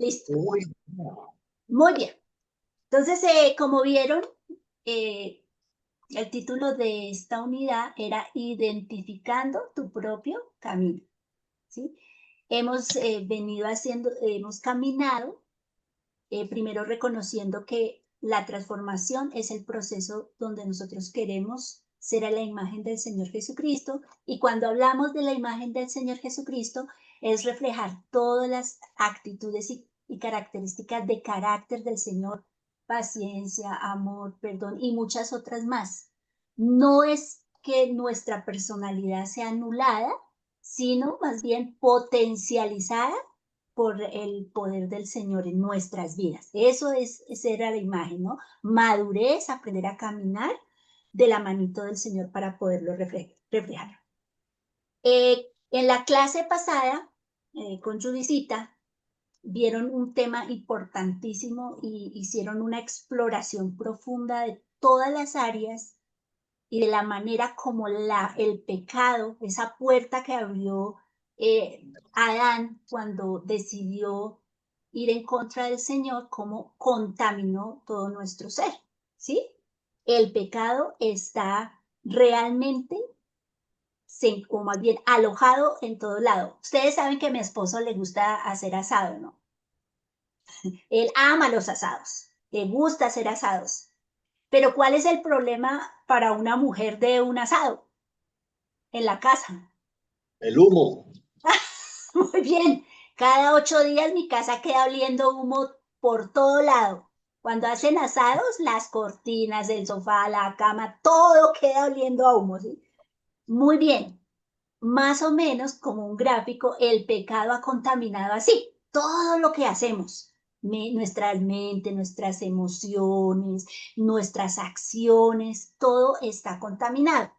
Listo. Uy, Muy bien. Entonces, como vieron, eh, el título de esta unidad era Identificando tu propio camino, ¿sí? Hemos venido haciendo, hemos caminado, primero reconociendo que la transformación es el proceso donde nosotros queremos ser a la imagen del Señor Jesucristo, y cuando hablamos de la imagen del Señor Jesucristo es reflejar todas las actitudes y características de carácter del Señor: paciencia, amor, perdón y muchas otras más. No es que nuestra personalidad sea anulada, sino más bien potencializada por el poder del Señor en nuestras vidas. Esa era la imagen, ¿no? Madurez, aprender a caminar de la manito del Señor para poderlo reflejar. En la clase pasada, con Judicita, vieron un tema importantísimo y hicieron una exploración profunda de todas las áreas y de la manera como el pecado, esa puerta que abrió Adán cuando decidió ir en contra del Señor, cómo contaminó todo nuestro ser, ¿sí? El pecado está realmente, o más bien, alojado en todo lado. Ustedes saben que a mi esposo le gusta hacer asado, ¿no? Él ama los asados, le gusta hacer asados. Pero ¿cuál es el problema para una mujer de un asado en la casa? el humo. Muy bien, cada 8 días mi casa queda oliendo humo por todo lado. Cuando hacen asados, las cortinas, el sofá, la cama, todo queda oliendo a humo, ¿sí? Muy bien, más o menos como un gráfico, el pecado ha contaminado así todo lo que hacemos. Nuestras mentes, nuestras emociones, nuestras acciones, todo está contaminado.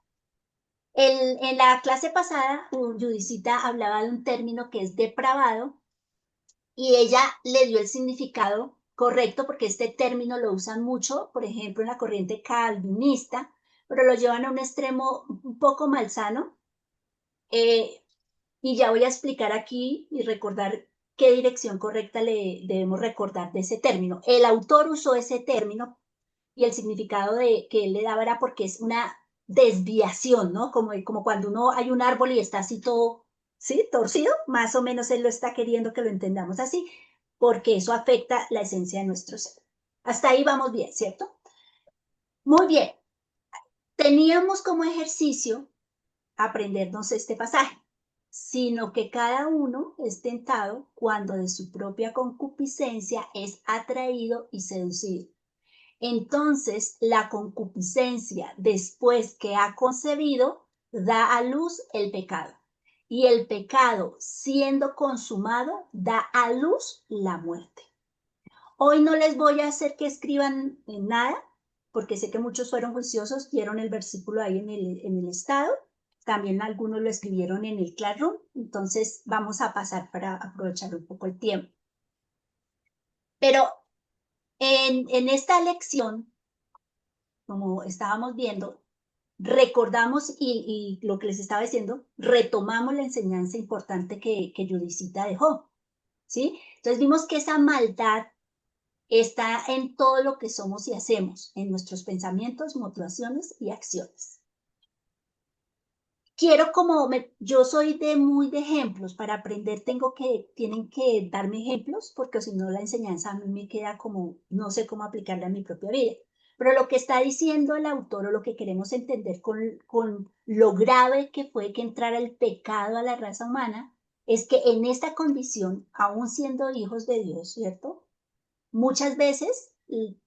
En la clase pasada, Judicita hablaba de un término que es depravado, y ella le dio el significado correcto porque este término lo usan mucho, por ejemplo, en la corriente calvinista, pero lo llevan a un extremo un poco malsano. eh, y ya voy a explicar aquí y recordar qué dirección correcta le debemos recordar de ese término. El autor usó ese término y el significado que él le daba era porque es una desviación, ¿no? Como cuando uno hay un árbol y está así todo, ¿sí? Torcido, más o menos él lo está queriendo que lo entendamos así, porque eso afecta la esencia de nuestro ser. Hasta ahí vamos bien, ¿cierto? Muy bien. Teníamos como ejercicio aprendernos este pasaje, sino que cada uno es tentado cuando de su propia concupiscencia es atraído y seducido. Entonces, la concupiscencia, después que ha concebido, da a luz el pecado. Y el pecado, siendo consumado, da a luz la muerte. Hoy no les voy a hacer que escriban nada, porque sé que muchos fueron juiciosos, vieron el versículo ahí en el estado. También algunos lo escribieron en el Classroom. Entonces, vamos a pasar para aprovechar un poco el tiempo. Pero en esta lección, como estábamos viendo, recordamos y lo que les estaba diciendo, retomamos la enseñanza importante que Judicita dejó, ¿sí? Entonces vimos que esa maldad está en todo lo que somos y hacemos, en nuestros pensamientos, motivaciones y acciones. Quiero yo soy muy de ejemplos, para aprender tienen que darme ejemplos, porque si no la enseñanza a mí me queda como, no sé cómo aplicarla a mi propia vida. Pero lo que está diciendo el autor, o lo que queremos entender con lo grave que fue que entrara el pecado a la raza humana, es que en esta condición, aún siendo hijos de Dios, ¿cierto? Muchas veces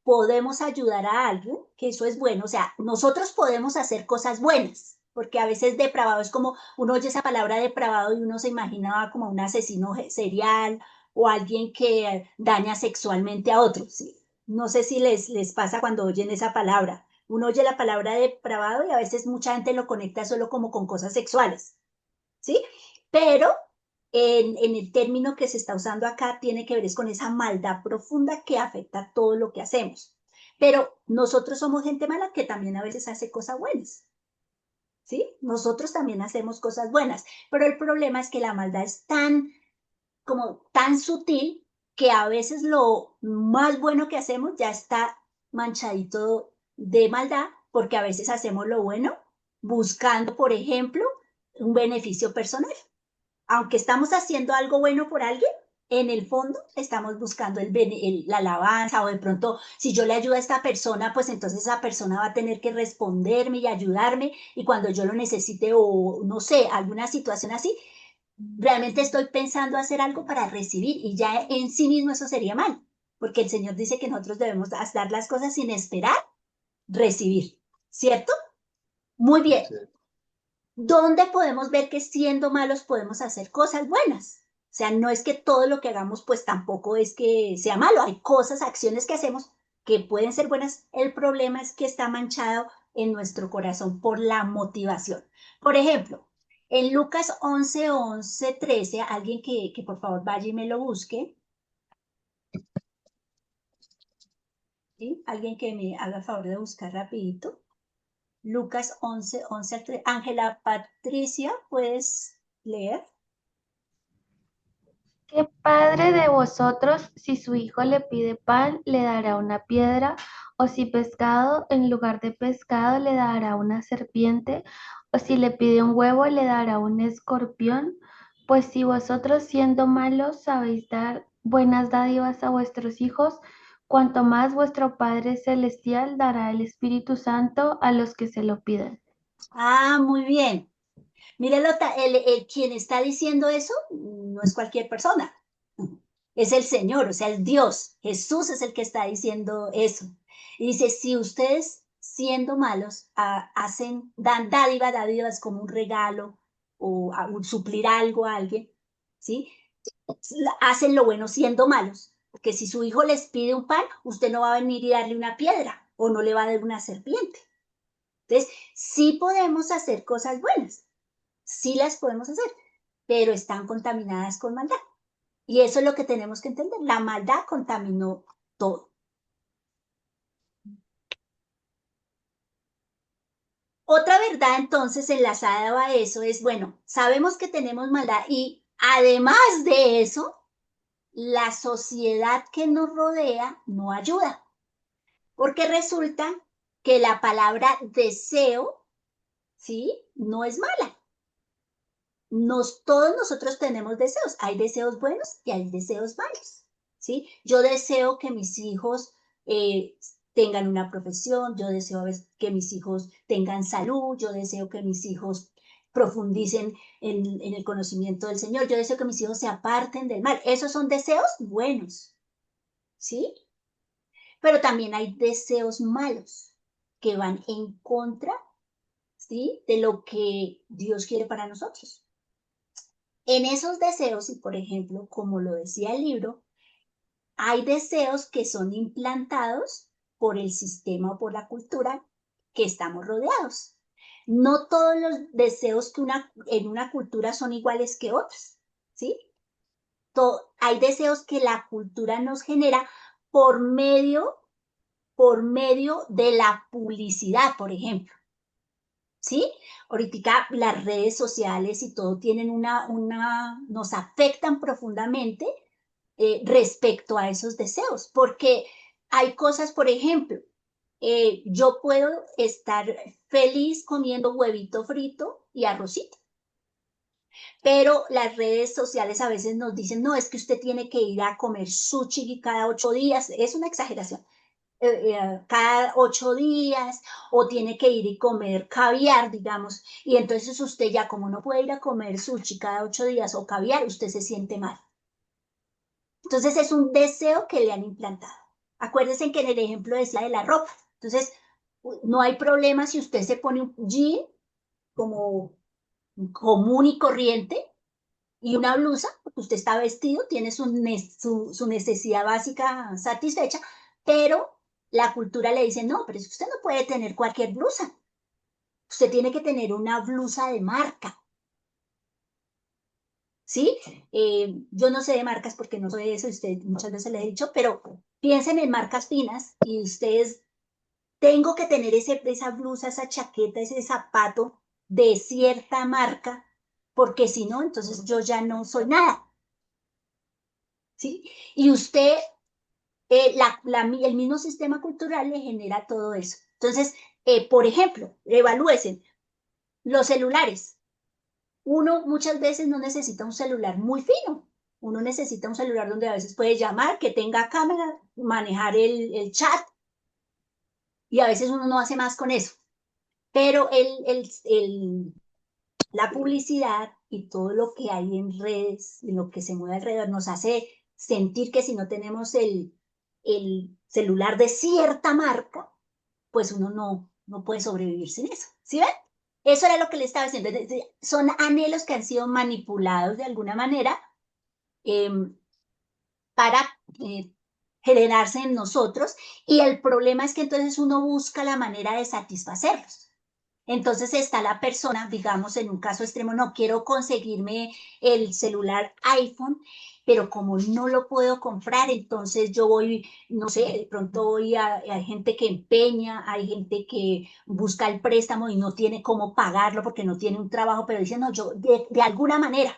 podemos ayudar a alguien, que eso es bueno, o sea, nosotros podemos hacer cosas buenas, porque a veces depravado es como, uno oye esa palabra depravado y uno se imaginaba como un asesino serial o alguien que daña sexualmente a otros, ¿sí? No sé si les pasa cuando oyen esa palabra. Uno oye la palabra depravado y a veces mucha gente lo conecta solo como con cosas sexuales, ¿sí? Pero en el término que se está usando acá tiene que ver es con esa maldad profunda que afecta todo lo que hacemos. Pero nosotros somos gente mala que también a veces hace cosas buenas, ¿sí? Nosotros también hacemos cosas buenas, pero el problema es que la maldad es tan, como tan sutil, que a veces lo más bueno que hacemos ya está manchadito de maldad, porque a veces hacemos lo bueno buscando, por ejemplo, un beneficio personal. Aunque estamos haciendo algo bueno por alguien, en el fondo estamos buscando la alabanza, o de pronto si yo le ayudo a esta persona, pues entonces esa persona va a tener que responderme y ayudarme, y cuando yo lo necesite, o no sé, alguna situación así, realmente estoy pensando hacer algo para recibir, y ya en sí mismo eso sería mal, porque el Señor dice que nosotros debemos dar las cosas sin esperar recibir, ¿cierto? Muy bien. Sí. ¿Dónde podemos ver que siendo malos podemos hacer cosas buenas? O sea, no es que todo lo que hagamos pues tampoco es que sea malo, hay cosas, acciones que hacemos que pueden ser buenas. El problema es que está manchado en nuestro corazón por la motivación. Por ejemplo, en Lucas 11:13, alguien que por favor vaya y me lo busque, ¿sí? Alguien que me haga el favor de buscar rapidito. Lucas 11:11 al 13. Ángela Patricia, ¿puedes leer? ¿Qué padre de vosotros, si su hijo le pide pan, le dará una piedra? ¿O si pescado, en lugar de pescado, le dará una serpiente? ¿O si le pide un huevo, le dará un escorpión? Pues si vosotros, siendo malos, sabéis dar buenas dádivas a vuestros hijos, cuanto más vuestro Padre Celestial dará el Espíritu Santo a los que se lo pidan. Ah, muy bien. Mire, quien está diciendo eso no es cualquier persona, es el Señor, o sea, el Dios. Jesús es el que está diciendo eso. Y dice, si ustedes siendo malos dan dádivas como un regalo o suplir algo a alguien, ¿sí? Hacen lo bueno siendo malos. Porque si su hijo les pide un pan, usted no va a venir y darle una piedra o no le va a dar una serpiente. Entonces, sí podemos hacer cosas buenas, sí las podemos hacer, pero están contaminadas con maldad. Y eso es lo que tenemos que entender. La maldad contaminó todo. Otra verdad entonces enlazada a eso es, bueno, sabemos que tenemos maldad y además de eso, la sociedad que nos rodea no ayuda, porque resulta que la palabra deseo, ¿sí? No es mala. Todos nosotros tenemos deseos. Hay deseos buenos y hay deseos malos, ¿sí? Yo deseo que mis hijos eh, tengan una profesión, yo deseo que mis hijos tengan salud, yo deseo que mis hijos profundicen en el conocimiento del Señor, yo deseo que mis hijos se aparten del mal. Esos son deseos buenos, ¿sí? Pero también hay deseos malos que van en contra, ¿sí? De lo que Dios quiere para nosotros. En esos deseos, y por ejemplo, como lo decía el libro, hay deseos que son implantados por el sistema o por la cultura que estamos rodeados. No todos los deseos en una cultura son iguales que otros, ¿sí? Hay deseos que la cultura nos genera por medio, por medio de la publicidad, por ejemplo. ¿Sí? Ahorita las redes sociales y todo tienen nos afectan profundamente respecto a esos deseos, porque hay cosas, por ejemplo, yo puedo estar feliz comiendo huevito frito y arrocito, pero las redes sociales a veces nos dicen, no, es que usted tiene que ir a comer sushi cada 8 días, es una exageración, cada 8 días, o tiene que ir y comer caviar, digamos, y entonces usted ya como no puede ir a comer sushi cada 8 días o caviar, usted se siente mal. Entonces es un deseo que le han implantado. Acuérdense que en el ejemplo decía de la ropa. Entonces, no hay problema si usted se pone un jean como común y corriente y una blusa, porque usted está vestido, tiene su necesidad básica satisfecha, pero la cultura le dice, no, pero es que usted no puede tener cualquier blusa. Usted tiene que tener una blusa de marca, ¿sí? Yo no sé de marcas porque no soy de eso, usted muchas veces le he dicho, pero piensen en marcas finas y ustedes, tengo que tener esa blusa, esa chaqueta, ese zapato de cierta marca, porque si no, entonces yo ya no soy nada. ¿sí? Y usted, el mismo sistema cultural le genera todo eso. Entonces, por ejemplo, evalúesen los celulares. Uno muchas veces no necesita un celular muy fino. Uno necesita un celular donde a veces puede llamar, que tenga cámara, manejar el chat, y a veces uno no hace más con eso. Pero la publicidad y todo lo que hay en redes y lo que se mueve alrededor nos hace sentir que si no tenemos el celular de cierta marca, pues uno no puede sobrevivir sin eso. ¿Sí ven? Eso era lo que le estaba diciendo. Son anhelos que han sido manipulados de alguna manera eh, para eh, generarse en nosotros, y el problema es que entonces uno busca la manera de satisfacerlos. Entonces está la persona, digamos, en un caso extremo, no quiero conseguirme el celular iPhone, pero como no lo puedo comprar, entonces yo voy, no sé, de pronto hay gente que empeña, hay gente que busca el préstamo y no tiene cómo pagarlo porque no tiene un trabajo, pero dice, no, yo de alguna manera.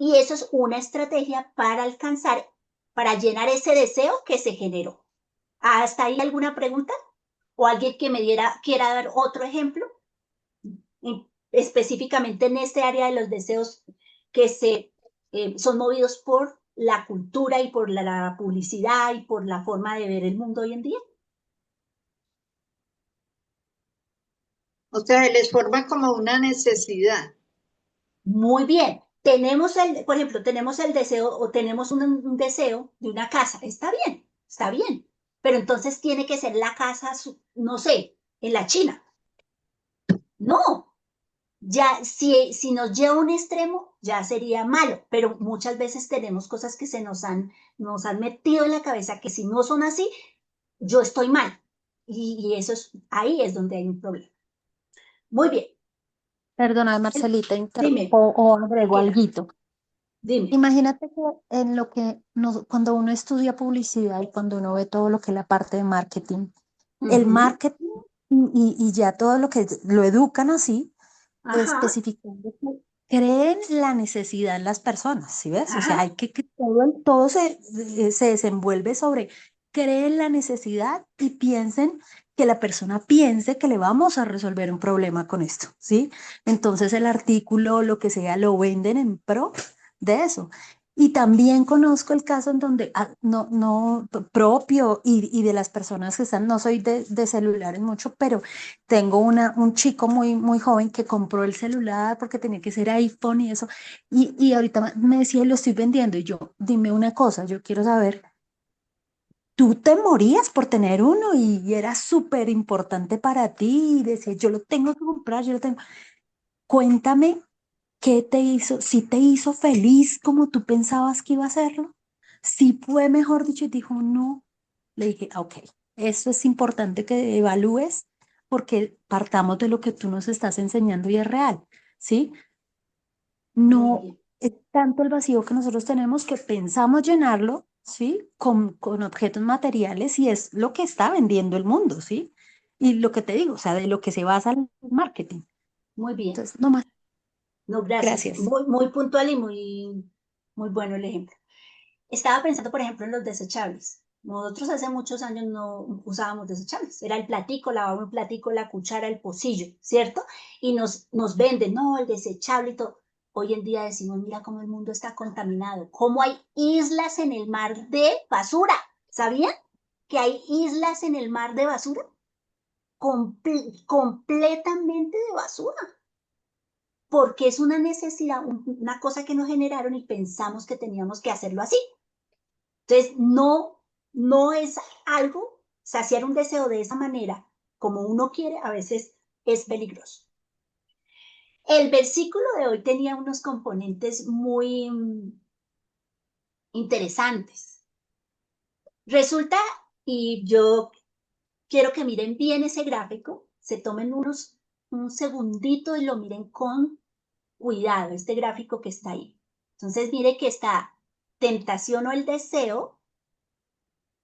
Y eso es una estrategia para alcanzar, para llenar ese deseo que se generó. ¿Hasta ahí alguna pregunta? ¿O alguien que quiera dar otro ejemplo? Específicamente en este área de los deseos que son movidos por la cultura y por la publicidad y por la forma de ver el mundo hoy en día. O sea, les forma como una necesidad. Muy bien. Por ejemplo, tenemos el deseo o tenemos un deseo de una casa. Está bien, está bien. Pero entonces tiene que ser la casa, no sé, en la China. No, ya si nos lleva a un extremo, ya sería malo, pero muchas veces tenemos cosas que nos han metido en la cabeza que si no son así, yo estoy mal. Y ahí es donde hay un problema. Muy bien, Perdona, Marcelita, dime, interrumpo o agrego tranquila, alguito. dime. Imagínate que en lo que cuando uno estudia publicidad y cuando uno ve todo lo que es la parte de marketing, el Ujú, marketing y ya todo lo que lo educan así, ajá, especificando que creen la necesidad en las personas, ¿sí ves? O sea, ajá, hay que todo se desenvuelve sobre creen la necesidad y piensen que la persona piense que le vamos a resolver un problema con esto, ¿sí? Entonces el artículo, lo que sea, lo venden en pro de eso. Y también conozco el caso en donde no propio y de las personas que están, no soy de celulares mucho, pero tengo un chico muy joven que compró el celular porque tenía que ser iPhone y eso. Y ahorita me decía, lo estoy vendiendo. Y yo, dime una cosa, yo quiero saber, tú te morías por tener uno y era súper importante para ti y decías, yo lo tengo que comprar, yo lo tengo. Cuéntame. ¿Qué te hizo? ¿Si te hizo feliz como tú pensabas que iba a hacerlo? ¿Si fue mejor dicho y dijo no? Le dije, "Ah, ok, eso es importante que evalúes porque partamos de lo que tú nos estás enseñando y es real, ¿sí? muy No bien. es tanto el vacío que nosotros tenemos que pensamos llenarlo, ¿sí? Con objetos materiales y es lo que está vendiendo el mundo, ¿sí? Y lo que te digo, o sea, de lo que se basa el marketing. Muy bien. Entonces, no más, No, gracias. gracias. Muy puntual y muy bueno el ejemplo. Estaba pensando, por ejemplo, en los desechables. Nosotros hace muchos años no usábamos desechables. Era el platico, lavábamos el platico, la cuchara, el pocillo, ¿cierto? Y nos venden, no, el desechable y todo. Hoy en día decimos, mira cómo el mundo está contaminado, cómo hay islas en el mar de basura. ¿Sabían que hay islas en el mar de basura? Completamente de basura, porque es una necesidad, una cosa que nos generaron y pensamos que teníamos que hacerlo así. Entonces, no es algo, saciar un deseo de esa manera, como uno quiere, a veces es peligroso. El versículo de hoy tenía unos componentes muy interesantes. Resulta, y yo quiero que miren bien ese gráfico, se tomen un segundito y lo miren con cuidado, este gráfico que está ahí. Entonces, mire que está tentación o el deseo,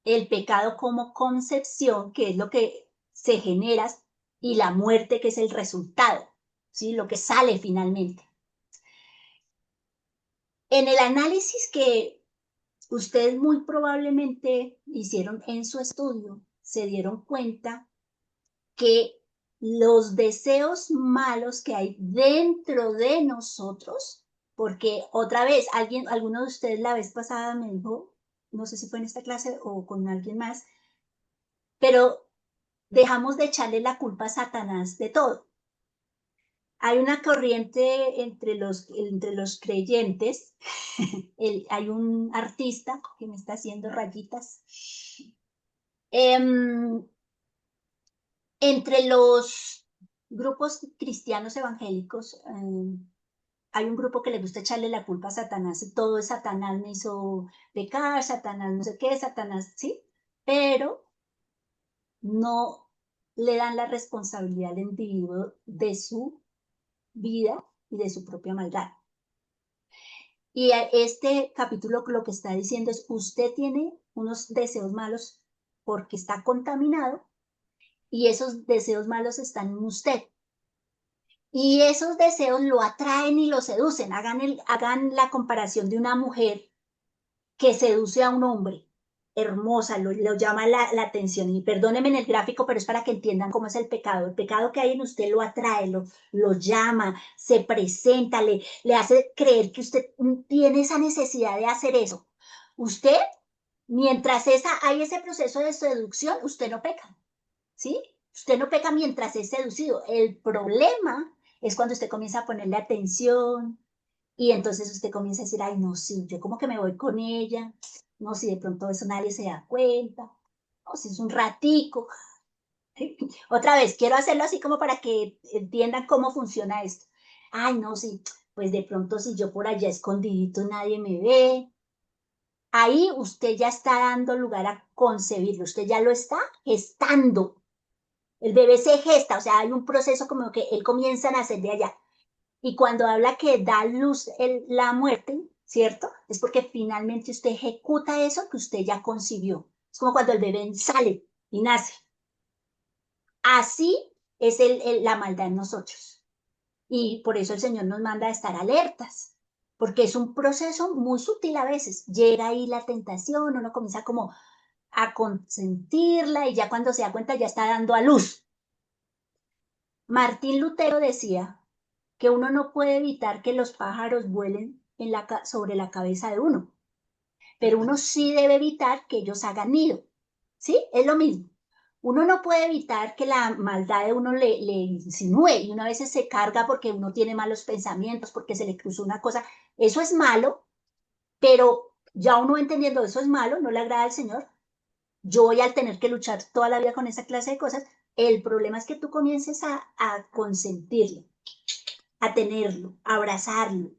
el pecado como concepción, que es lo que se genera, y la muerte, que es el resultado, ¿sí? Lo que sale finalmente. En el análisis que ustedes muy probablemente hicieron en su estudio, se dieron cuenta que los deseos malos que hay dentro de nosotros, porque otra vez, alguno de ustedes la vez pasada me dijo, no sé si fue en esta clase o con alguien más, pero dejamos de echarle la culpa a Satanás de todo. Hay una corriente entre los creyentes, hay un artista que me está haciendo rayitas. Entre los grupos cristianos evangélicos, hay un grupo que le gusta echarle la culpa a Satanás. Todo es Satanás me hizo pecar, Satanás no sé qué, Satanás, ¿sí? Pero no le dan la responsabilidad al individuo de su vida y de su propia maldad. Y este capítulo lo que está diciendo es, usted tiene unos deseos malos porque está contaminado y esos deseos malos están en usted. Y esos deseos lo atraen y lo seducen. Hagan la comparación de una mujer que seduce a un hombre, hermosa, lo llama la atención. Y perdónenme en el gráfico, pero es para que entiendan cómo es el pecado. El pecado que hay en usted lo atrae, lo llama, se presenta, le hace creer que usted tiene esa necesidad de hacer eso. Usted, mientras hay ese proceso de seducción, usted no peca, ¿sí? Usted no peca mientras es seducido. El problema es cuando usted comienza a ponerle atención y entonces usted comienza a decir, ay, no, sí, yo como que me voy con ella, no, si de pronto eso nadie se da cuenta, no, si es un ratico. Otra vez, quiero hacerlo así como para que entiendan cómo funciona esto. Ay, no, sí, pues de pronto si yo por allá escondidito nadie me ve. Ahí usted ya está dando lugar a concebirlo, usted ya lo está gestando. El bebé se gesta, o sea, hay un proceso como que él comienza a nacer de allá. Y cuando habla que da luz la muerte, ¿cierto? Es porque finalmente usted ejecuta eso que usted ya concibió. Es como cuando el bebé sale y nace. Así es la maldad en nosotros. Y por eso el Señor nos manda a estar alertas, porque es un proceso muy sutil a veces. Llega ahí la tentación, uno comienza como a consentirla y ya cuando se da cuenta ya está dando a luz. Martín Lutero decía que uno no puede evitar que los pájaros vuelen sobre la cabeza de uno, pero uno sí debe evitar que ellos hagan nido, ¿sí? Es lo mismo. Uno no puede evitar que la maldad de uno le insinúe y una vez se carga porque uno tiene malos pensamientos, porque se le cruzó una cosa. Eso es malo, pero ya uno entendiendo eso es malo, no le agrada al Señor. Yo voy a tener que luchar toda la vida con esa clase de cosas. El problema es que tú comiences a consentirlo, a tenerlo, a abrazarlo,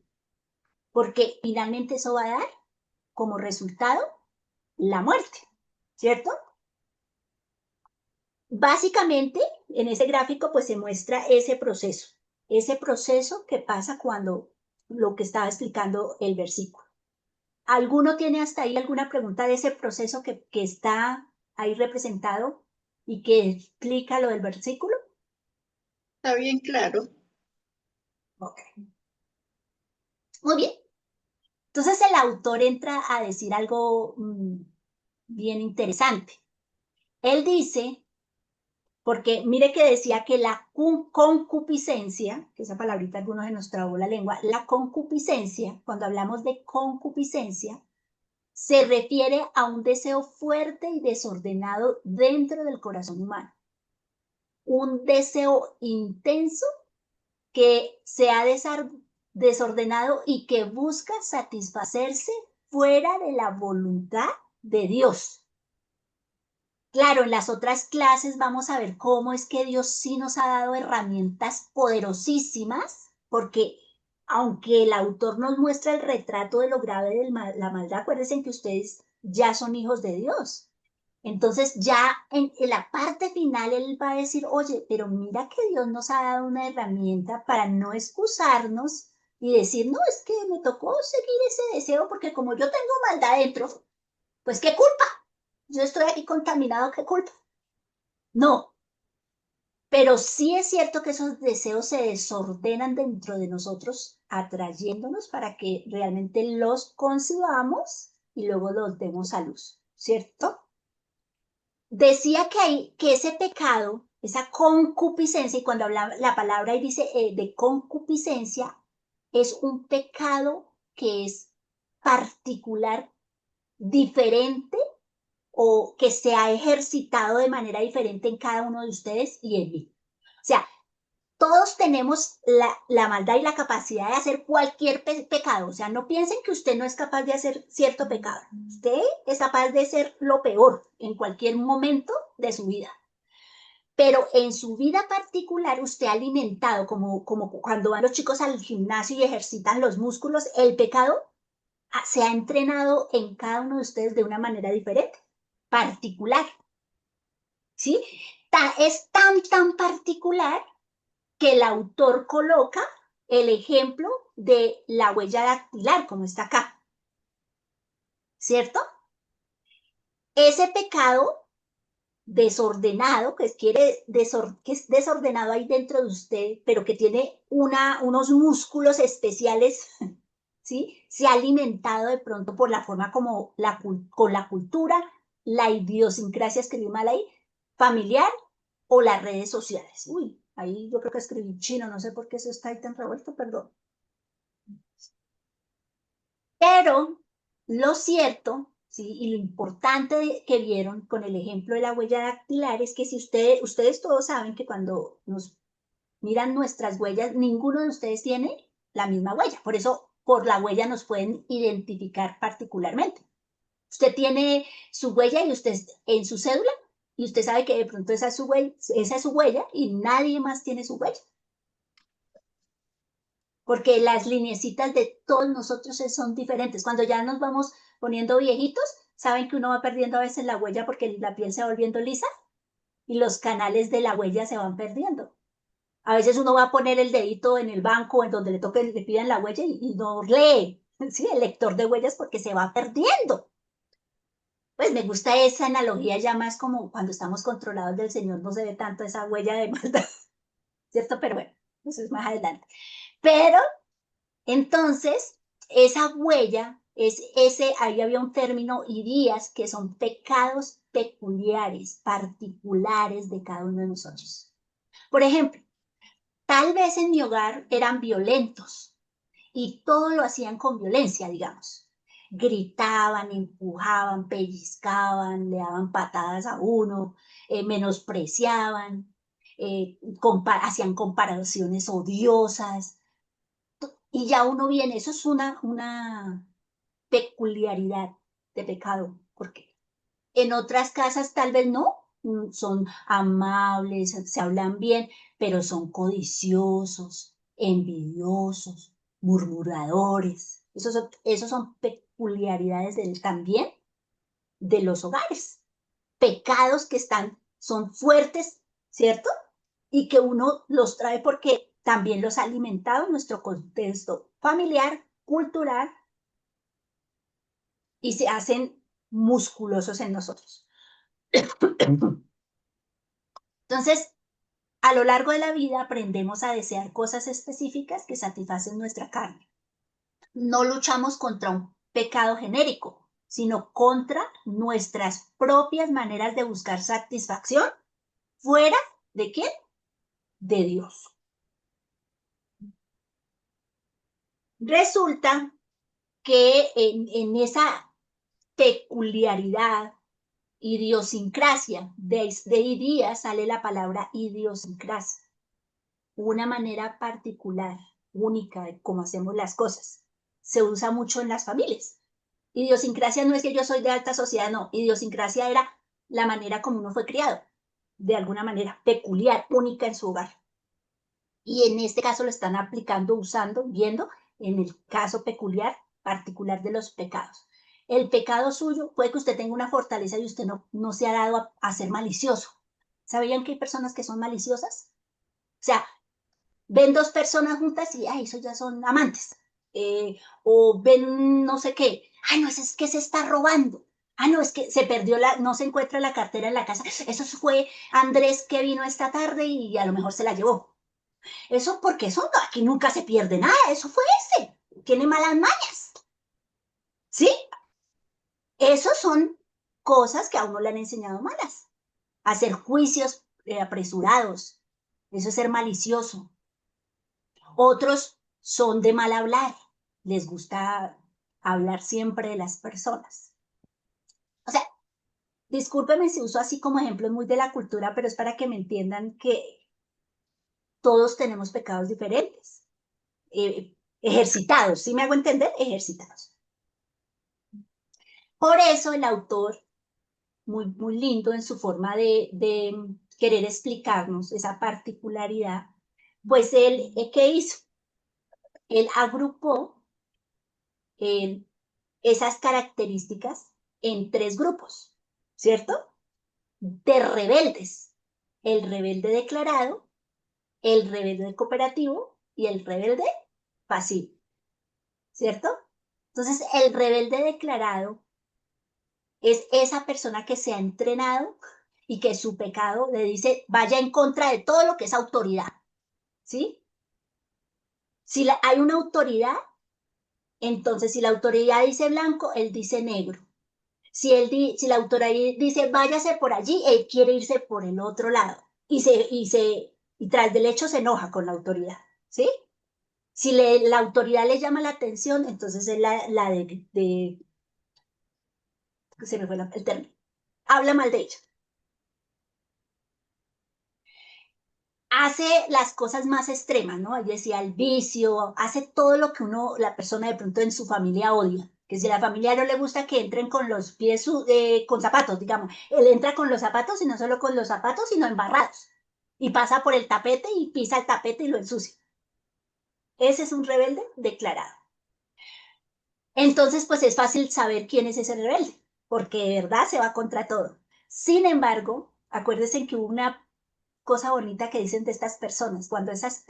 porque finalmente eso va a dar como resultado la muerte, ¿cierto? Básicamente, en ese gráfico pues se muestra ese proceso que pasa cuando lo que estaba explicando el versículo. ¿Alguno tiene hasta ahí alguna pregunta de ese proceso que está ahí representado y que explica lo del versículo? Está bien claro. Ok. Muy bien. Entonces el autor entra a decir algo bien interesante. Él dice, porque mire que decía que la concupiscencia, que esa palabrita algunos se nos trabó la lengua, la concupiscencia, cuando hablamos de concupiscencia, se refiere a un deseo fuerte y desordenado dentro del corazón humano. Un deseo intenso que se ha desordenado y que busca satisfacerse fuera de la voluntad de Dios. Claro, en las otras clases vamos a ver cómo es que Dios sí nos ha dado herramientas poderosísimas, porque aunque el autor nos muestra el retrato de lo grave de la maldad, acuérdense que ustedes ya son hijos de Dios. Entonces ya en la parte final él va a decir, oye, pero mira que Dios nos ha dado una herramienta para no excusarnos y decir, no, es que me tocó seguir ese deseo porque como yo tengo maldad dentro, pues qué culpa. Yo estoy aquí contaminado, ¿qué culpa? No, pero sí es cierto que esos deseos se desordenan dentro de nosotros atrayéndonos para que realmente los concibamos y luego los demos a luz, ¿cierto? Decía que ese pecado, esa concupiscencia, y cuando habla la palabra y dice de concupiscencia, es un pecado que es particular, diferente, o que se ha ejercitado de manera diferente en cada uno de ustedes y en mí. O sea, todos tenemos la maldad y la capacidad de hacer cualquier pecado. O sea, no piensen que usted no es capaz de hacer cierto pecado. Usted es capaz de ser lo peor en cualquier momento de su vida. Pero en su vida particular usted ha alimentado, como cuando van los chicos al gimnasio y ejercitan los músculos, el pecado se ha entrenado en cada uno de ustedes de una manera diferente, particular. ¿Sí? Es tan particular que el autor coloca el ejemplo de la huella dactilar, como está acá. ¿Cierto? Ese pecado desordenado, que es desordenado ahí dentro de usted, pero que tiene unos músculos especiales, ¿sí? Se ha alimentado de pronto por la forma como con la cultura, la idiosincrasia, escribí mal ahí, familiar o las redes sociales. Uy, ahí yo creo que escribí chino, no sé por qué eso está ahí tan revuelto, perdón. Pero lo cierto, ¿sí? Y lo importante que vieron con el ejemplo de la huella dactilar es que si ustedes todos saben que cuando nos miran nuestras huellas, ninguno de ustedes tiene la misma huella. Por eso, por la huella nos pueden identificar particularmente. Usted tiene su huella y usted en su cédula, y usted sabe que de pronto esa es su huella y nadie más tiene su huella. Porque las lineecitas de todos nosotros son diferentes. Cuando ya nos vamos poniendo viejitos, saben que uno va perdiendo a veces la huella porque la piel se va volviendo lisa y los canales de la huella se van perdiendo. A veces uno va a poner el dedito en el banco en donde le pidan la huella y no lee, ¿sí? El lector de huellas porque se va perdiendo. Pues me gusta esa analogía ya más como cuando estamos controlados del Señor, no se ve tanto esa huella de maldad, ¿cierto? Pero bueno, eso es más adelante. Pero entonces, esa huella ahí había un término y días que son pecados peculiares, particulares de cada uno de nosotros. Por ejemplo, tal vez en mi hogar eran violentos y todo lo hacían con violencia, digamos. Gritaban, empujaban, pellizcaban, le daban patadas a uno, menospreciaban, hacían comparaciones odiosas. Y ya uno viene, eso es una peculiaridad de pecado, porque en otras casas tal vez no, son amables, se hablan bien, pero son codiciosos, envidiosos, murmuradores. Esos son peculiaridades también de los hogares. Pecados que son fuertes, ¿cierto? Y que uno los trae porque también los ha alimentado en nuestro contexto familiar, cultural, y se hacen musculosos en nosotros. Entonces, a lo largo de la vida aprendemos a desear cosas específicas que satisfacen nuestra carne. No luchamos contra un pecado genérico, sino contra nuestras propias maneras de buscar satisfacción fuera de ¿quién? De Dios. Resulta que en esa peculiaridad, idiosincrasia, de día sale la palabra idiosincrasia, una manera particular, única de cómo hacemos las cosas. Se usa mucho en las familias. Idiosincrasia no es que yo soy de alta sociedad, no. Idiosincrasia era la manera como uno fue criado, de alguna manera peculiar, única en su hogar. Y en este caso lo están aplicando, usando, viendo en el caso peculiar, particular de los pecados. El pecado suyo puede que usted tenga una fortaleza y usted no se ha dado a ser malicioso. ¿Sabían que hay personas que son maliciosas? O sea, ven dos personas juntas y, ay, eso ya son amantes. O ven no sé qué. Ay, no, es que se está robando. Ah, no, es que se perdió no se encuentra la cartera en la casa. Eso fue Andrés que vino esta tarde y a lo mejor se la llevó. Eso porque eso no, aquí nunca se pierde nada, eso fue ese, tiene malas mañas, ¿sí? Esos son cosas que a uno le han enseñado malas. Hacer juicios apresurados, eso es ser malicioso. Otros son de mal hablar, les gusta hablar siempre de las personas. O sea, discúlpeme si uso así como ejemplos muy de la cultura, pero es para que me entiendan que todos tenemos pecados diferentes, ejercitados, ¿sí me hago entender? Ejercitados. Por eso el autor, muy lindo en su forma de querer explicarnos esa particularidad, pues él, ¿qué hizo? Él agrupó esas características en tres grupos, ¿cierto? De rebeldes. El rebelde declarado, el rebelde cooperativo y el rebelde pasivo, ¿cierto? Entonces, el rebelde declarado es esa persona que se ha entrenado y que su pecado le dice vaya en contra de todo lo que es autoridad, ¿sí? Si hay una autoridad, entonces si la autoridad dice blanco, él dice negro. Si la autoridad dice váyase por allí, él quiere irse por el otro lado y tras del hecho se enoja con la autoridad, ¿sí? Si la autoridad le llama la atención, entonces es la se me fue el término, habla mal de ella. Hace las cosas más extremas, ¿no? Él decía el vicio, hace todo lo que la persona de pronto en su familia odia. Que si a la familia no le gusta que entren con los pies, con zapatos, digamos, él entra con los zapatos y no solo con los zapatos, sino embarrados. Y pasa por el tapete y pisa el tapete y lo ensucia. Ese es un rebelde declarado. Entonces, pues es fácil saber quién es ese rebelde, porque de verdad se va contra todo. Sin embargo, acuérdense que hubo una cosa bonita que dicen de estas personas, cuando esas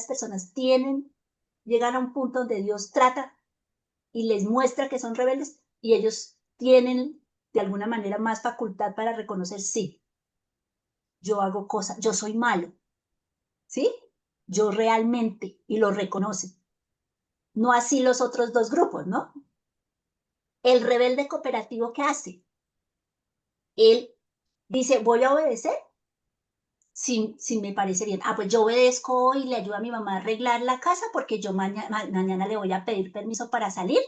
personas llegan a un punto donde Dios trata y les muestra que son rebeldes y ellos tienen de alguna manera más facultad para reconocer, sí, yo hago cosas, yo soy malo, ¿sí? Yo realmente, y lo reconocen. No así los otros dos grupos, ¿no? El rebelde cooperativo, ¿qué hace? Él dice, voy a obedecer si me parece bien. Ah, pues yo obedezco y le ayudo a mi mamá a arreglar la casa porque yo mañana le voy a pedir permiso para salir,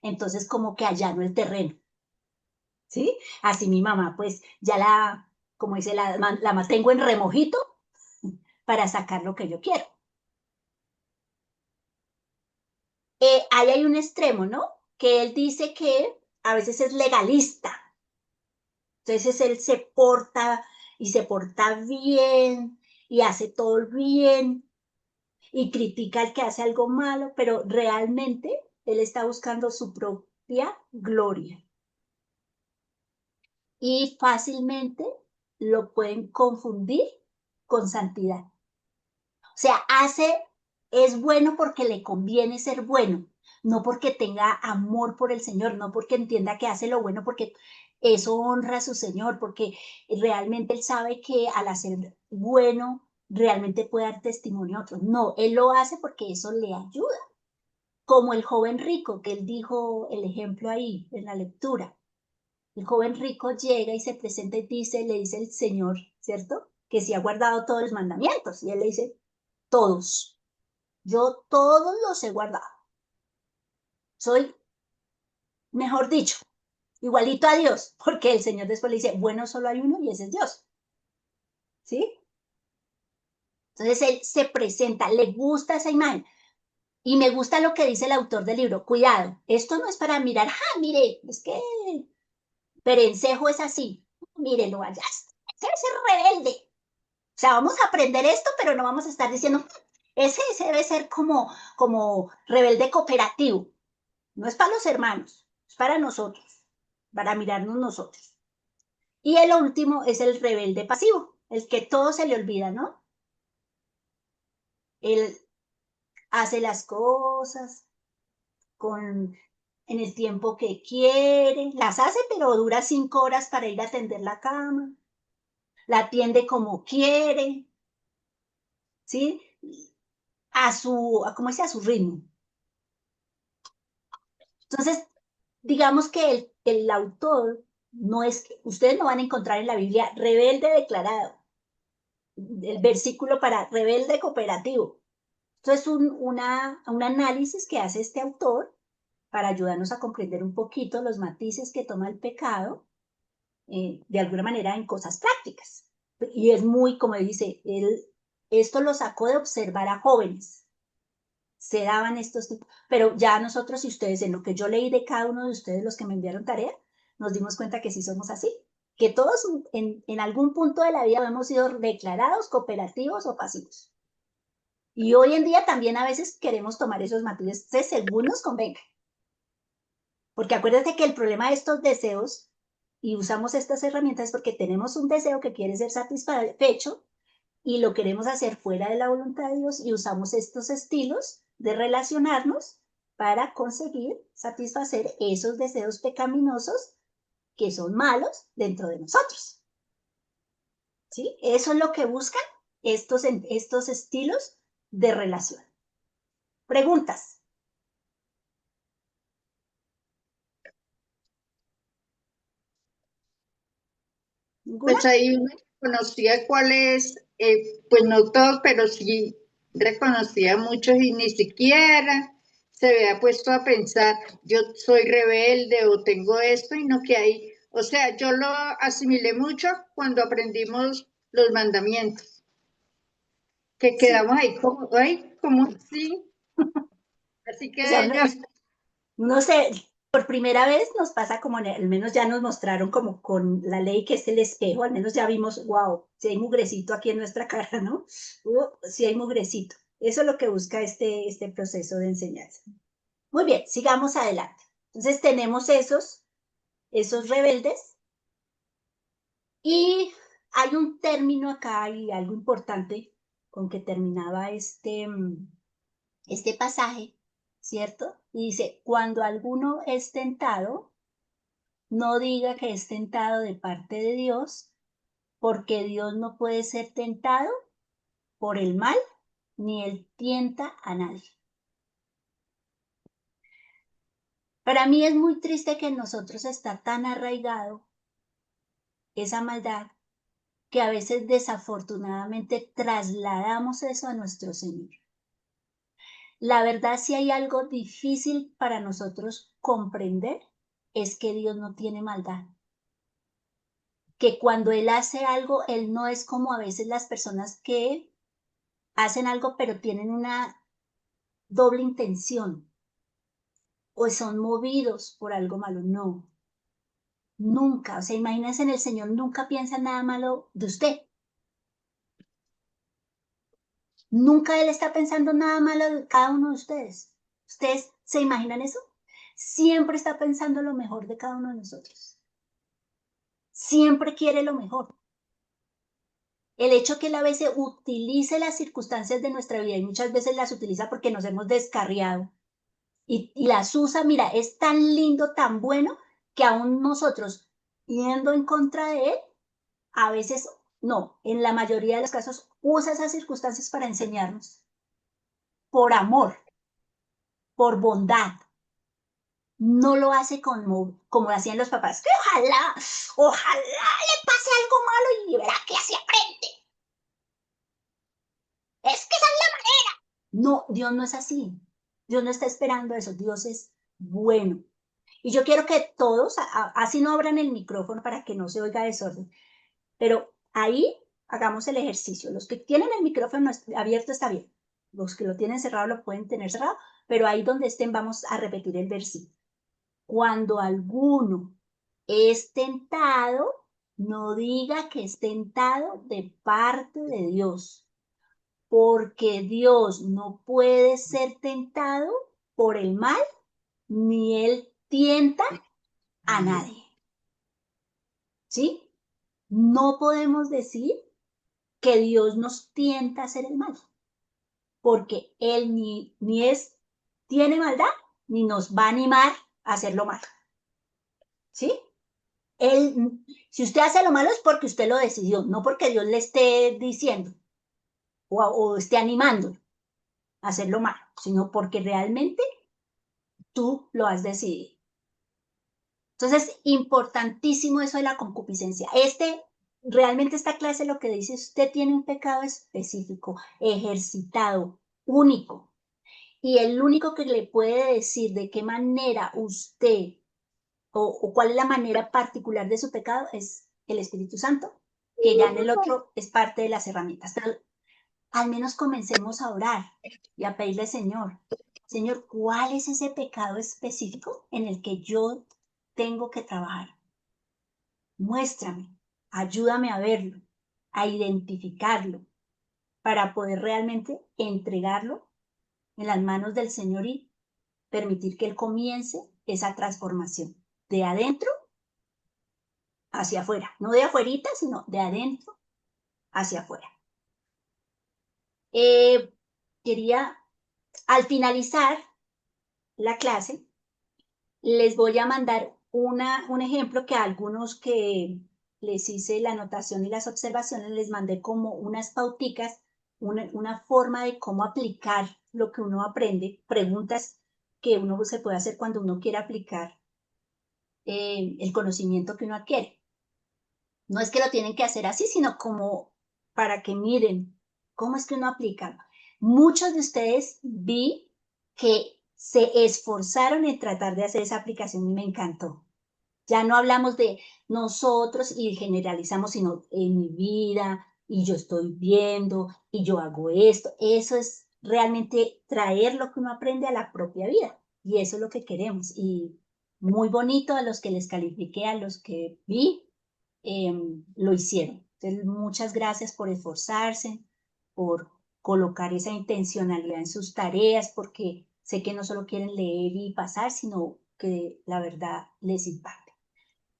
entonces como que allano el terreno, ¿sí? Así mi mamá, pues ya como dice, la mantengo en remojito para sacar lo que yo quiero. Ahí hay un extremo, ¿no? Que él dice que a veces es legalista, entonces él se porta bien y hace todo bien y critica al que hace algo malo, pero realmente él está buscando su propia gloria. Y fácilmente lo pueden confundir con santidad. O sea, es bueno porque le conviene ser bueno, no porque tenga amor por el Señor, no porque entienda que hace lo bueno porque eso honra a su Señor, porque realmente él sabe que al hacer bueno realmente puede dar testimonio a otros. No, él lo hace porque eso le ayuda. Como el joven rico, que él dijo el ejemplo ahí en la lectura. El joven rico llega y se presenta y le dice el Señor, ¿cierto? Que si ha guardado todos los mandamientos. Y él le dice, todos. Yo todos los he guardado. Soy, mejor dicho, igualito a Dios, porque el Señor después le dice, bueno, solo hay uno y ese es Dios. ¿Sí? Entonces él se presenta, le gusta esa imagen. Y me gusta lo que dice el autor del libro. Cuidado, esto no es para mirar, mire, es que Perencejo es así. Mírenlo allá. Debe ser rebelde. O sea, vamos a aprender esto, pero no vamos a estar diciendo, ese debe ser como rebelde cooperativo. No es para los hermanos, es para nosotros, para mirarnos nosotros. Y el último es el rebelde pasivo, el que todo se le olvida, ¿no? Él hace las cosas en el tiempo que quiere, las hace, pero dura 5 horas para ir a tender la cama, la atiende como quiere, ¿sí? ¿cómo dice? A su ritmo. Entonces, digamos que el autor no es, ustedes no van a encontrar en la Biblia rebelde declarado, el versículo para rebelde cooperativo. Esto es un análisis que hace este autor para ayudarnos a comprender un poquito los matices que toma el pecado, de alguna manera en cosas prácticas. Y es muy, como dice, esto lo sacó de observar a jóvenes. Se daban estos tipos, pero ya nosotros y ustedes, en lo que yo leí de cada uno de ustedes, los que me enviaron tarea, nos dimos cuenta que sí somos así, que todos en algún punto de la vida hemos sido declarados cooperativos o pasivos. Y hoy en día también a veces queremos tomar esos matices según nos convenga. Porque acuérdate que el problema de estos deseos, y usamos estas herramientas porque tenemos un deseo que quiere ser satisfecho y lo queremos hacer fuera de la voluntad de Dios y usamos estos estilos de relacionarnos para conseguir satisfacer esos deseos pecaminosos que son malos dentro de nosotros. ¿Sí? Eso es lo que buscan estos estilos de relación. Preguntas. ¿Ninguna? Pues ahí uno conocía cuáles, pues no todos, pero sí reconocía muchos y ni siquiera se había puesto a pensar, yo soy rebelde o tengo esto y no que hay, o sea, yo lo asimilé mucho cuando aprendimos los mandamientos, que quedamos ahí como, ay, como sí, así O sea, que yo, no sé, por primera vez nos pasa como, al menos ya nos mostraron como con la ley que es el espejo, al menos ya vimos, wow, si hay mugrecito aquí en nuestra cara, ¿no? Si hay mugrecito. Eso es lo que busca este proceso de enseñanza. Muy bien, sigamos adelante. Entonces tenemos esos rebeldes y hay un término acá y algo importante con que terminaba este pasaje, ¿cierto? Y dice, cuando alguno es tentado, no diga que es tentado de parte de Dios, porque Dios no puede ser tentado por el mal, ni él tienta a nadie. Para mí es muy triste que en nosotros está tan arraigado esa maldad que a veces desafortunadamente trasladamos eso a nuestro Señor. La verdad, si hay algo difícil para nosotros comprender, es que Dios no tiene maldad. Que cuando Él hace algo, Él no es como a veces las personas que hacen algo pero tienen una doble intención o son movidos por algo malo. No, nunca. O sea, imagínense, en el Señor nunca piensa nada malo de usted. Nunca Él está pensando nada malo de cada uno de ustedes. ¿Ustedes se imaginan eso? Siempre está pensando lo mejor de cada uno de nosotros. Siempre quiere lo mejor. El hecho que Él a veces utilice las circunstancias de nuestra vida y muchas veces las utiliza porque nos hemos descarriado y las usa, mira, es tan lindo, tan bueno, que aún nosotros, yendo en contra de Él, a veces, no, en la mayoría de los casos, usa esas circunstancias para enseñarnos. Por amor, por bondad. No lo hace como hacían los papás. Que ojalá le pase algo malo y verá que así aprende. Es que esa es la manera. No, Dios no es así. Dios no está esperando eso. Dios es bueno. Y yo quiero que todos, así no abran el micrófono para que no se oiga desorden, pero ahí hagamos el ejercicio. Los que tienen el micrófono abierto está bien. Los que lo tienen cerrado lo pueden tener cerrado, pero ahí donde estén vamos a repetir el versículo. Cuando alguno es tentado, no diga que es tentado de parte de Dios, porque Dios no puede ser tentado por el mal, ni él tienta a nadie. ¿Sí? No podemos decir que Dios nos tienta a hacer el mal, porque Él ni tiene maldad, ni nos va a animar a hacer lo malo. ¿Sí? Si usted hace lo malo es porque usted lo decidió, no porque Dios le esté diciendo o esté animando. hacerlo malo, sino porque realmente tú lo has decidido. Entonces, importantísimo eso de la concupiscencia. Realmente esta clase lo que dice, usted tiene un pecado específico, ejercitado, único. Y el único que le puede decir de qué manera usted o cuál es la manera particular de su pecado es el Espíritu Santo, que ya en el otro es parte de las herramientas. Pero al menos comencemos a orar y a pedirle, Señor, ¿cuál es ese pecado específico en el que yo tengo que trabajar? Muéstrame, ayúdame a verlo, a identificarlo, para poder realmente entregarlo en las manos del Señor y permitir que Él comience esa transformación de adentro hacia afuera, no de afuerita, sino de adentro hacia afuera. Quería, al finalizar la clase, les voy a mandar un ejemplo que a algunos que les hice la anotación y las observaciones les mandé como unas pauticas, una forma de cómo aplicar lo que uno aprende, preguntas que uno se puede hacer cuando uno quiere aplicar el conocimiento que uno adquiere. No es que lo tienen que hacer así, sino como para que miren cómo es que uno aplica. Muchos de ustedes vi que se esforzaron en tratar de hacer esa aplicación y me encantó. Ya no hablamos de nosotros y generalizamos, sino en mi vida y yo estoy viendo y yo hago esto. Eso es realmente traer lo que uno aprende a la propia vida y eso es lo que queremos. Y muy bonito a los que les califiqué, a los que vi, lo hicieron. Entonces, muchas gracias por esforzarse, por colocar esa intencionalidad en sus tareas, porque sé que no solo quieren leer y pasar, sino que la verdad les impacta.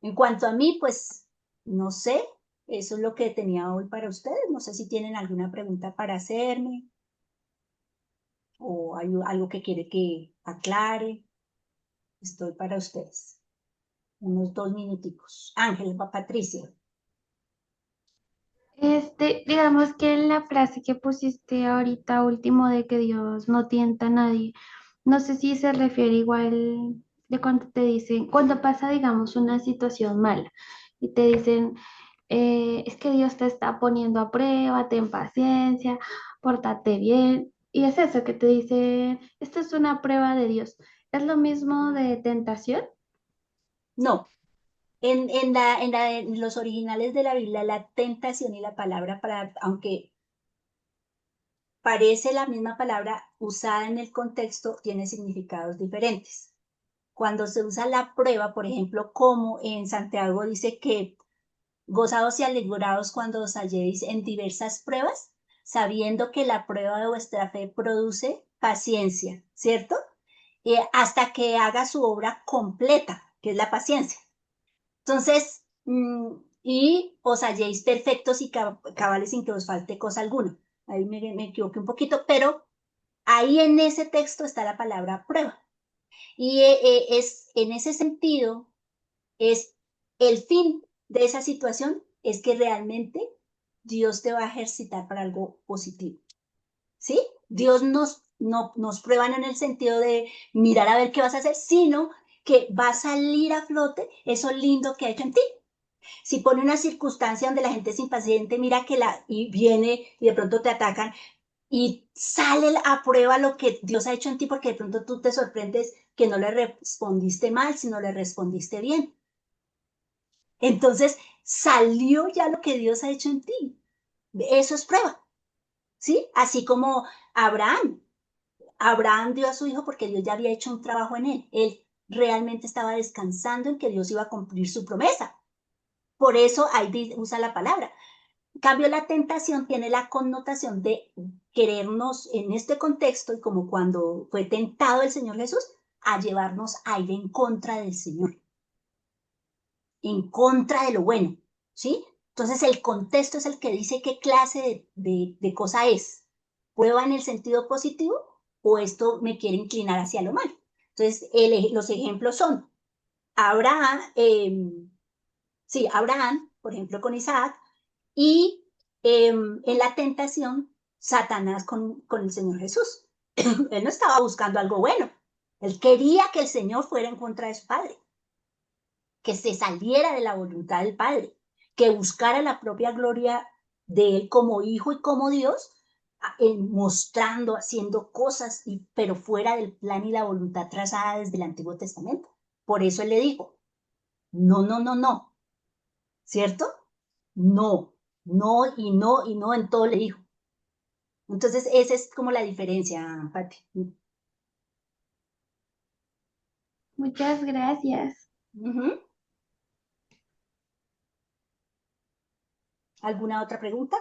En cuanto a mí, pues no sé, eso es lo que tenía hoy para ustedes. No sé si tienen alguna pregunta para hacerme o hay algo que quiere que aclare. Estoy para ustedes. Unos 2 minuticos. Ángel, Patricia. Digamos que en la frase que pusiste ahorita último de que Dios no tienta a nadie, no sé si se refiere igual de cuando te dicen, cuando pasa, digamos, una situación mala y te dicen, es que Dios te está poniendo a prueba, ten paciencia, pórtate bien. Y es eso que te dicen, esto es una prueba de Dios. ¿Es lo mismo de tentación? No, en los originales de la Biblia, la tentación y la palabra, aunque parece la misma palabra usada en el contexto, tiene significados diferentes. Cuando se usa la prueba, por ejemplo, como en Santiago dice que gozaos y alegraos cuando os halléis en diversas pruebas, sabiendo que la prueba de vuestra fe produce paciencia, ¿cierto? Hasta que haga su obra completa, que es la paciencia. Entonces, y os halléis perfectos y cabales sin que os falte cosa alguna. Ahí me equivoqué un poquito, pero ahí en ese texto está la palabra prueba. Y es en ese sentido, es el fin de esa situación, es que realmente Dios te va a ejercitar para algo positivo. ¿Sí? Dios no nos prueba en el sentido de mirar a ver qué vas a hacer, sino que va a salir a flote eso lindo que ha hecho en ti. Si pone una circunstancia donde la gente es impaciente, mira y viene y de pronto te atacan y sale a prueba lo que Dios ha hecho en ti porque de pronto tú te sorprendes que no le respondiste mal, sino le respondiste bien. Entonces salió ya lo que Dios ha hecho en ti. Eso es prueba, ¿sí? Así como Abraham. Abraham dio a su hijo porque Dios ya había hecho un trabajo en él. Él realmente estaba descansando en que Dios iba a cumplir su promesa. Por eso ahí usa la palabra. En cambio, la tentación tiene la connotación de querernos en este contexto, y como cuando fue tentado el Señor Jesús, a llevarnos a ir en contra del Señor, en contra de lo bueno, ¿sí? Entonces, el contexto es el que dice qué clase de cosa es. ¿Prueba en el sentido positivo o esto me quiere inclinar hacia lo malo? Entonces, los ejemplos son Abraham, Abraham, por ejemplo, con Isaac, y en la tentación, Satanás con el Señor Jesús. Él no estaba buscando algo bueno. Él quería que el Señor fuera en contra de su padre, que se saliera de la voluntad del Padre, que buscara la propia gloria de él como hijo y como Dios, mostrando, haciendo cosas, pero fuera del plan y la voluntad trazada desde el Antiguo Testamento. Por eso él le dijo, no, no, no, no, ¿cierto? No, no y no y no, en todo le dijo. Entonces, esa es como la diferencia, Pati. Muchas gracias. ¿Alguna otra pregunta?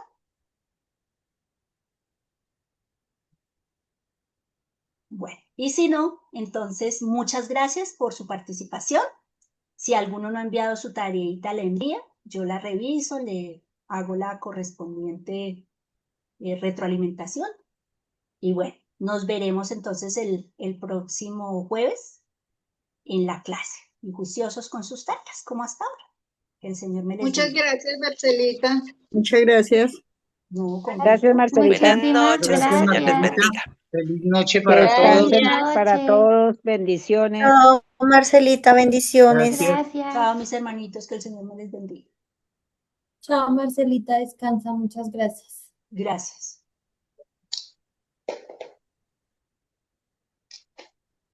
Bueno, y si no, entonces muchas gracias por su participación. Si alguno no ha enviado su tareita, la envía, yo la reviso, le hago la correspondiente retroalimentación. Y bueno, nos veremos entonces el próximo jueves en la clase. Y juiciosos con sus tareas, como hasta ahora. Que el Señor me les Muchas bendiga. gracias, Marcelita. Muchas gracias. No, con Gracias, gusto. Marcelita. Muchísimas Gracias, Señor les gracias. bendiga. Feliz noche Que para todos. descansen Buenas para noches. todos. Bendiciones. Chao, Marcelita, bendiciones. Gracias. Chao, mis hermanitos, que el Señor me les bendiga. Chao, Marcelita, descansa, muchas gracias. Gracias.